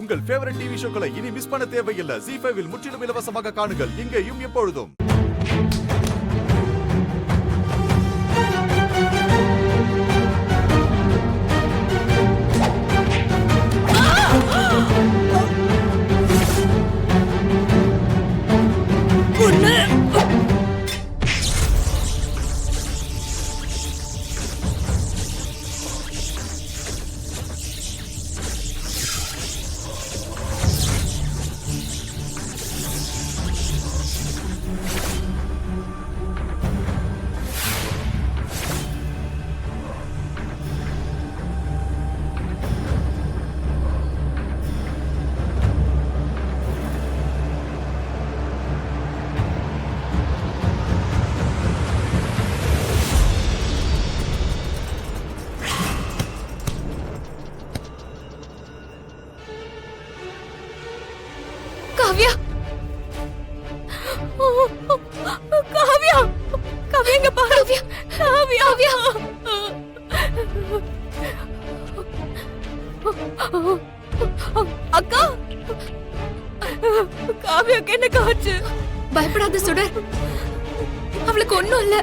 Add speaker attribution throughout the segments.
Speaker 1: உங்கள் favourite TV ஷோக்களை இனி miss பண்ண தேவையில்லை. ZEE5 இல் முற்றிலும் இலவசமாக காணுங்கள். இங்கேயும் எப்பொழுதும்.
Speaker 2: காவ்யா, காவ்யா, காவ்யா இங்க பாரு. காவ்யா, காவ்யா. அக்கா, காவ்யாக்கு என்ன காச்சு? பயப்படாத சுடர், அவளுக்கு ஒண்ணும் இல்ல.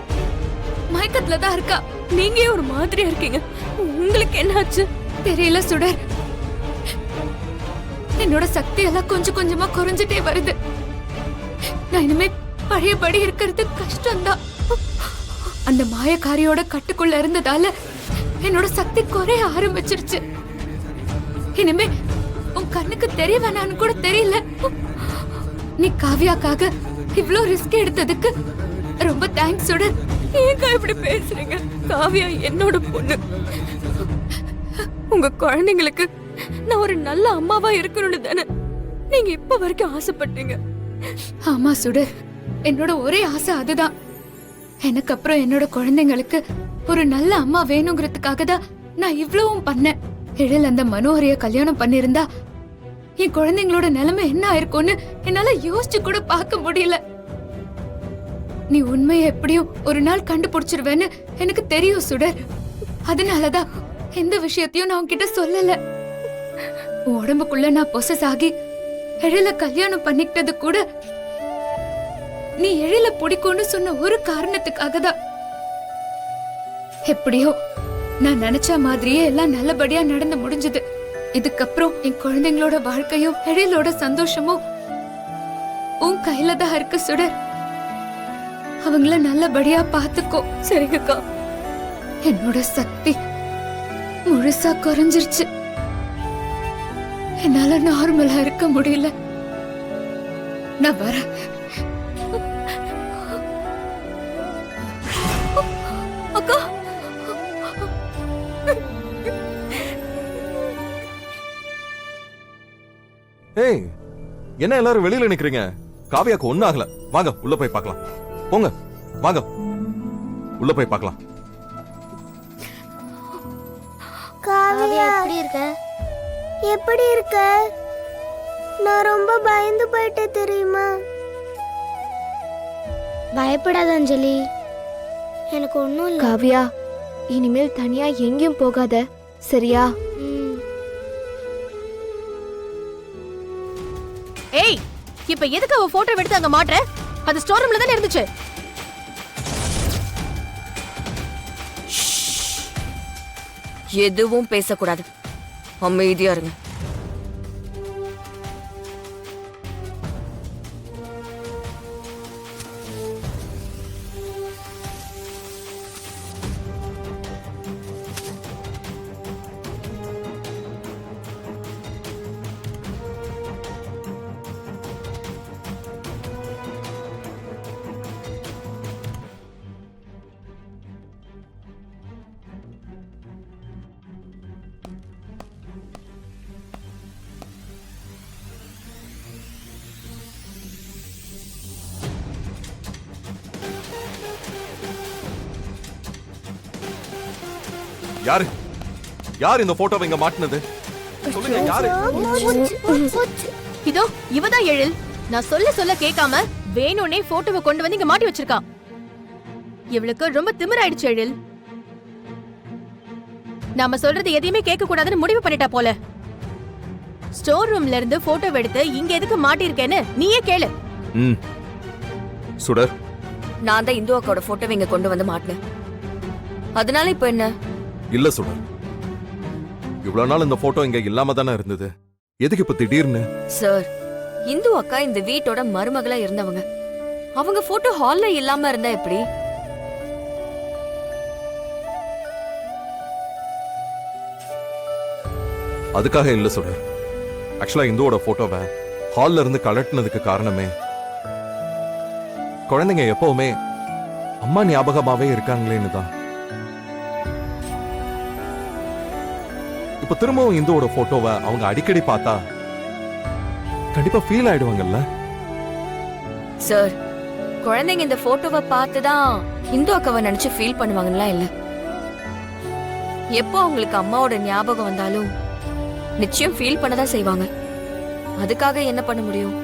Speaker 2: மயக்கத்துல தான் இருக்கா. நீங்க ஒரு மாதிரியா இருக்கீங்க. உங்களுக்கு என்ன ஆச்சு? தெரியல சுடர். என்னோட சக்தி எல்லாம் கொஞ்சம் கொஞ்சமா குறைஞ்சிட்டே வருது. நான் இனிமே பழையபடி இருக்கிறது கஷ்டம்தான். அந்த மாயக்காரியோட கட்டுக்குள்ள இருந்ததால என்னோட சக்தி குறைய ஆரம்பிச்சிருச்சு. இனிமே உன் கண்ணுக்கு தெரிய வேணான்னு கூட தெரியல. நீ காவ்யாக்காக இவ்ளோ ரிஸ்க் எடுத்ததுக்கு ரொம்ப தேங்க்ஸ் சுடர். ஏங்க இப்படி பேசுறீங்க? காவ்யா என்னோட பொண்ணு. உங்க குழந்தைங்களுக்கு நான் ஒரு நல்ல அம்மாவா இருக்கணும்னு தானே நீங்க இப்ப வரைக்கும் ஆசைப்பட்டீங்க. ஆமா சுடர், என்னோட ஒரே ஆசை அதுதான். எனக்கு அப்புறம் என்னோட குழந்தைங்களுக்கு ஒரு நல்ல அம்மா வேணுங்கிறதுக்காக தான் நான் இவ்வளவும் பண்ணேன். எழில் அந்த மனோகரிய கல்யாணம் பண்ணிருந்தா என் குழந்தைங்களோட நிலைமை என்ன ஆயிருக்கும்னு என்னால யோசிச்சு கூட பார்க்க முடியல. நீ உண்மையை எப்படியும் ஒரு நாள் கண்டுபிடிச்சிருவேன்னு எனக்கு தெரியும் சுடர். அதனாலதான் எந்த விஷயத்தையும் நான் உன்கிட்ட சொல்லல. உடம்புக்குள்ள நான் பொசஸ் ஆகி எழில கல்யாணம் பண்ணிக்கிட்டது கூட நீ எழில பிடிக்கும்னு சொன்ன ஒரு காரணத்துக்காக தான். எப்படியோ நான் நினைச்ச மாதிரியே எல்லாம் நல்லபடியா நடந்து முடிஞ்சது. இதுக்கப்புறம் என் குழந்தைங்களோட வாழ்க்கையும் எழிலோட சந்தோஷமும் உன் கையில தான் இருக்கு சுடர். அவங்கள நல்லபடியா பாத்துக்கோ. சரிங்கக்கா. என்னோட சக்தி முழுசா குறைஞ்சிருச்சு. என்னால நார்மலா இருக்க முடியல. நான் வரேன். அக்கா,
Speaker 1: ஏய், என்ன எல்லாரும் வெளியில நிக்கிறீங்க? காவியாக்கு ஒண்ணும் ஆகல. வாங்க உள்ள போய் பார்க்கலாம். போங்க, வாங்க உள்ள போய் பார்க்கலாம்.
Speaker 3: காவியா எப்படி இருக்க? எப்படி இருக்க? நான் ரொம்ப பயந்து போயிட்டேன் தெரியுமா? பயப்படாத அஞ்சலி, எனக்கு ஒண்ணும் இல்ல.
Speaker 4: காவ்யா, இனிமேல் தனியா எங்கேயும் போகாத, சரியா?
Speaker 2: ஏய், இப்ப எதுக்கு அவ போட்டோ எடுத்து அங்க மாட்ற? அது ஸ்டோர் ரூம்ல தானே இருந்துச்சு.
Speaker 5: எதுவும் பேசக்கூடாது, அமைதியா இருங்க.
Speaker 1: யாரு யார் இந்த போட்டோவை இங்க மாட்டினது? சொல்லுங்க யாரு?
Speaker 2: இதோ இவதான் எழில். நான் சொல்ல கேட்காம வேணும்னே போட்டோவை கொண்டு வந்து இங்க மாட்டி வச்சிருக்கா. இவளுக்கு ரொம்ப திமிராயிடுச்சு எழில். நாம சொல்றது எதையுமே கேட்க கூடாதுன்னு முடிவு பண்ணிட்டா போல.
Speaker 6: ஸ்டோர் ரூம்ல இருந்து போட்டோ எடுத்து இங்க எதுக்கு மாட்டிருக்கேன்னு நீயே கேளு.
Speaker 1: ம் சுடர்,
Speaker 5: நான் தான் இந்து அக்காவோட போட்டோவை இங்க கொண்டு வந்து மாட்டினேன். அதனால இப்ப என்ன?
Speaker 1: இல்ல சுடர், இவ்வளவு நாள் இந்த போட்டோ இங்க இல்லாம தானே இருந்தது. எதுக்கு இப்ப திடீர்னு?
Speaker 5: சார், இந்து அக்கா இந்த வீட்டோட மருமகளா இருந்தவங்க. அவங்க போட்டோ ஹால்ல இல்லாம இருந்தா எப்படி?
Speaker 1: அதுக்காக இல்ல சுடர். ஆக்சுவலா இந்துவோட போட்டோவை ஹால்ல இருந்து கலட்டினதுக்கு காரணமே குழந்தைங்க எப்பவுமே அம்மா ஞாபகமாவே இருக்காங்களேன்னு தான். இப்ப திரும்பவும் இந்துவோட போட்டோவை அவங்க அடிக்கடி பார்த்தா கண்டிப்பா ஃபீல் ஆயிடுவாங்கல்ல.
Speaker 5: சார், குழந்தைங்க இந்த போட்டோவை பார்த்துதான் இந்து அக்காவை நினைச்சு ஃபீல் பண்ணுவாங்களா? இல்ல, எப்போ அவங்களுக்கு அம்மாவோட ஞாபகம் வந்தாலும் நிச்சயம் ஃபீல் பண்ணதான் செய்வாங்க. அதுக்காக என்ன பண்ண முடியும்?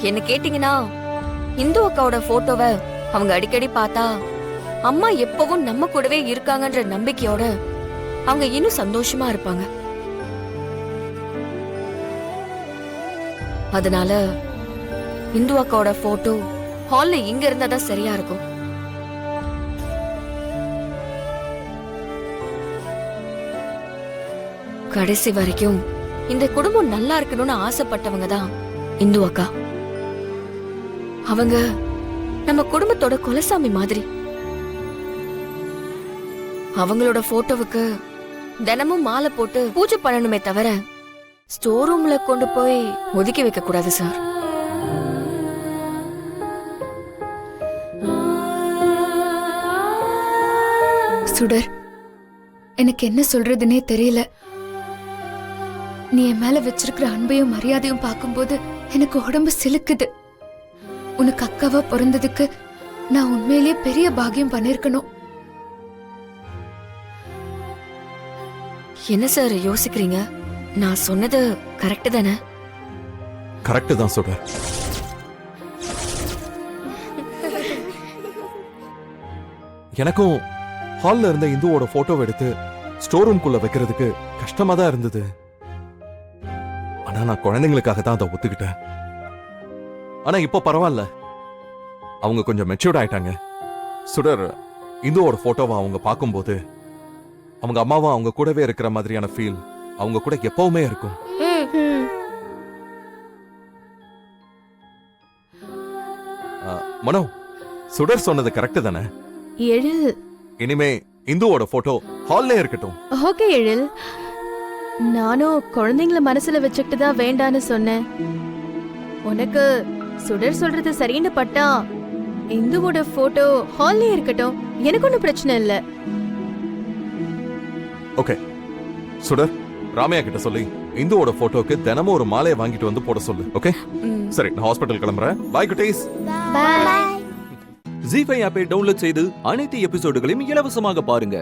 Speaker 5: என்ன கேட்டீங்கன்னா, இந்து அக்காவோட போட்டோவை அவங்க அடிக்கடி பார்த்தா அம்மா எப்பவும் நம்ம கூடவே இருக்காங்கன்ற நம்பிக்கையோட அவங்க இன்னும் சந்தோஷமா இருப்பாங்க. அதனால இந்து அக்காவோட போட்டோ ஹால்ல இங்க இருந்தாதான் சரியா இருக்கும். கடைசி வரைக்கும் இந்த குடும்பம் நல்லா இருக்கணும்னு ஆசைப்பட்டவங்க தான் இந்து அக்கா. அவங்க நம்ம குடும்பத்தோட குலசாமி மாதிரி. அவங்களோட போட்டோவுக்கு தினமும் மாலை போட்டு பூஜை பண்ணணுமே தவிர ஸ்டோர் ரூம்ல கொண்டு போய் ஒதுக்கி வைக்க கூடாது சார்.
Speaker 2: சுடர், எனக்கு என்ன சொல்றதுன்னே தெரியல. நீ என் மேல வச்சிருக்கிற அன்பையும் மரியாதையும் பார்க்கும்போது எனக்கு உடம்பு சிலுக்குது. உனக்கு அக்காவா பிறந்ததுக்கு நான் உண்மையிலேயே பெரிய பாக்கியம் பண்ணிருக்கணும்.
Speaker 5: என்ன சார் யோசிக்கிறீங்க? நான் சொன்னது கரெக்ட் தானே?
Speaker 1: கரெக்ட் தான் சுடர். எனக்கும் ஹால்ல இருந்த இந்துவோட போட்டோவை எடுத்து ஸ்டோர் ரூம்குள்ள வைக்கிறதுக்கு கஷ்டமா தான் இருந்தது. ஆனா நான் குழந்தைங்களுக்காக தான் அதை ஒத்துக்கிட்டேன். ஆனா இப்போ பரவாயில்ல, அவங்க கொஞ்சம் மெச்சூர்ட் ஆயிட்டாங்க. சுடர், இந்துவோட போட்டோவை அவங்க பார்க்கும்போது அவங்க அம்மாவும் அவங்க கூடவே இருக்கிற மாதிரியான ஃபீல் அவங்க கூட எப்பவுமே இருக்கும். மனோ, சுடர் சொன்னது கரெக்ட் தானே?
Speaker 6: எழில்,
Speaker 1: இனிமே இந்துவோட போட்டோ ஹால்ல இருக்கட்டும்.
Speaker 6: ஓகே எழில். நானும் குழந்தைங்கள மனசுல வச்சுக்கிட்டு தான் வேண்டான்னு சொன்னேன். உனக்கு சுடர் சொல்றது சரின்னு பட்டா இந்துவோட போட்டோ ஹால்லே இருக்கட்டும், எனக்கு ஒன்றும் பிரச்சனை இல்ல.
Speaker 1: ஓகே சுடர், ராமையா கிட்ட சொல்லி இந்துவோட போட்டோக்கு தினமும் ஒரு மாலையை வாங்கிட்டு வந்து போட சொல்லு. ஓகே சரி, நான் ஹாஸ்பிட்டல் கிளம்புறேன். பை குட்டீஸ்.
Speaker 3: பாய்.
Speaker 7: ஜி5 ஆப்பை டவுன்லோட் செய்து அனைத்து எபிசோடுகளையும் இலவசமாக பாருங்க.